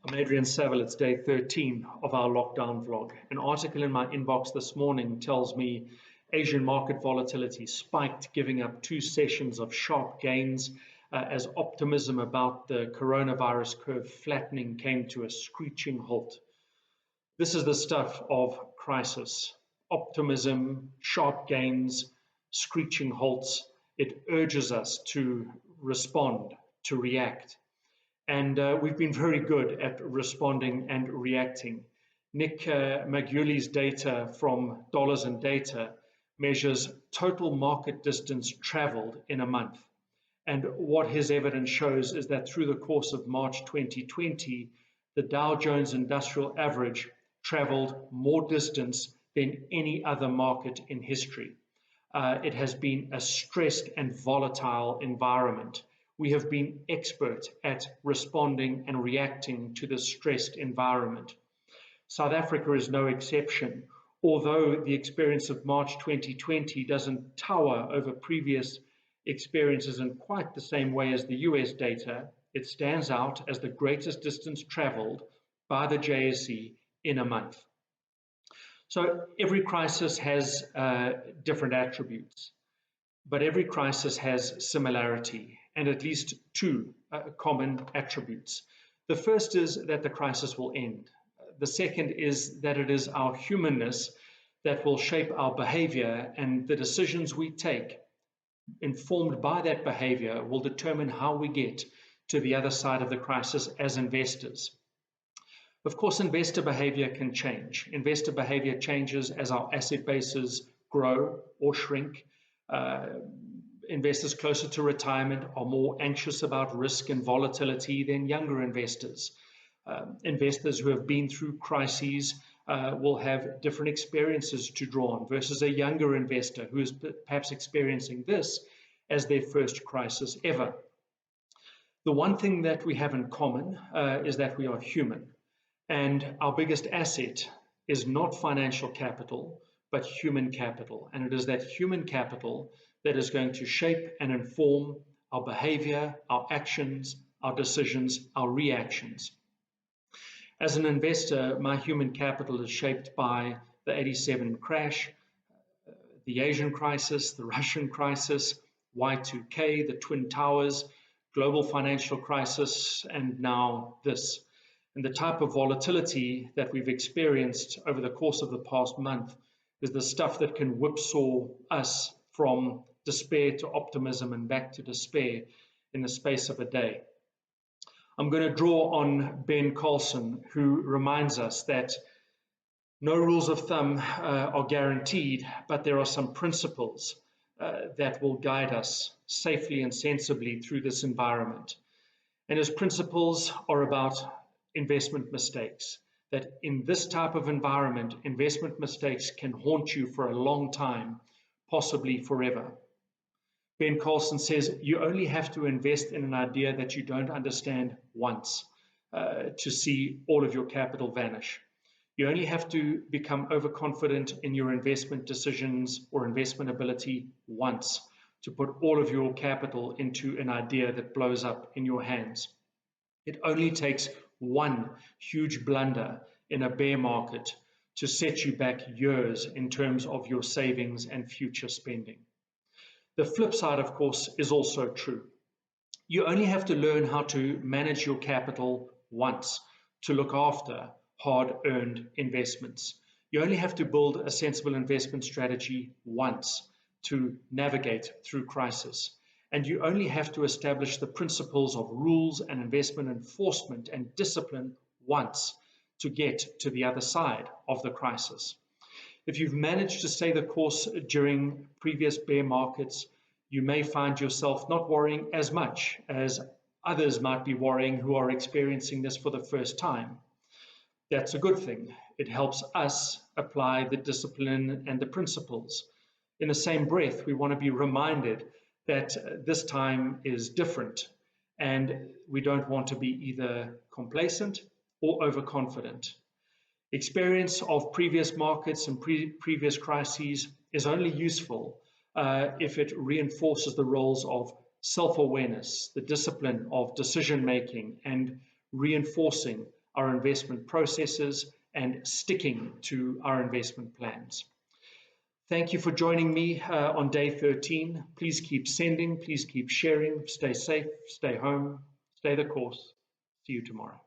I'm Adrian Saville. It's day 13 of our lockdown vlog. An article in my inbox this morning tells me Asian market volatility spiked, giving up 2 sessions of sharp gains as optimism about the coronavirus curve flattening came to a screeching halt. This is the stuff of crisis. Optimism, sharp gains, screeching halts. It urges us to respond, to react. And we've been very good at responding and reacting. Nick Maggiulli's data from Dollars and Data measures total market distance traveled in a month. And what his evidence shows is that through the course of March 2020, the Dow Jones Industrial Average traveled more distance than any other market in history. It has been a stressed and volatile environment. We have been expert at responding and reacting to the stressed environment. South Africa is no exception. Although the experience of March 2020 doesn't tower over previous experiences in quite the same way as the US data, it stands out as the greatest distance traveled by the JSE in a month. So every crisis has different attributes, but every crisis has similarity and at least 2 common attributes. The first is that the crisis will end. The second is that it is our humanness that will shape our behavior, and the decisions we take, informed by that behavior, will determine how we get to the other side of the crisis as investors. Of course, investor behavior can change. Investor behavior changes as our asset bases grow or shrink. Investors closer to retirement are more anxious about risk and volatility than younger investors. Investors who have been through crises will have different experiences to draw on versus a younger investor who is perhaps experiencing this as their first crisis ever. The one thing that we have in common is that we are human, and our biggest asset is not financial capital, but human capital. And it is that human capital that is going to shape and inform our behavior, our actions, our decisions, our reactions. As an investor, my human capital is shaped by the '87 crash, the Asian crisis, the Russian crisis, Y2K, the Twin Towers, global financial crisis, and now this. And the type of volatility that we've experienced over the course of the past month is the stuff that can whipsaw us from despair to optimism and back to despair in the space of a day. I'm going to draw on Ben Carlson, who reminds us that no rules of thumb are guaranteed, but there are some principles that will guide us safely and sensibly through this environment. And his principles are about investment mistakes, that in this type of environment, investment mistakes can haunt you for a long time, possibly forever. Ben Carlson says you only have to invest in an idea that you don't understand once to see all of your capital vanish. You only have to become overconfident in your investment decisions or investment ability once to put all of your capital into an idea that blows up in your hands. It only takes one huge blunder in a bear market to set you back years in terms of your savings and future spending. The flip side, of course, is also true. You only have to learn how to manage your capital once to look after hard-earned investments. You only have to build a sensible investment strategy once to navigate through crisis. And you only have to establish the principles of rules and investment enforcement and discipline once to get to the other side of the crisis. If you've managed to stay the course during previous bear markets, you may find yourself not worrying as much as others might be worrying who are experiencing this for the first time. That's a good thing. It helps us apply the discipline and the principles. In the same breath, we want to be reminded that this time is different, and we don't want to be either complacent or overconfident. Experience of previous markets and previous crises is only useful if it reinforces the roles of self-awareness, the discipline of decision-making, and reinforcing our investment processes, and sticking to our investment plans. Thank you for joining me on day 13. Please keep sending, please keep sharing, stay safe, stay home, stay the course. See you tomorrow.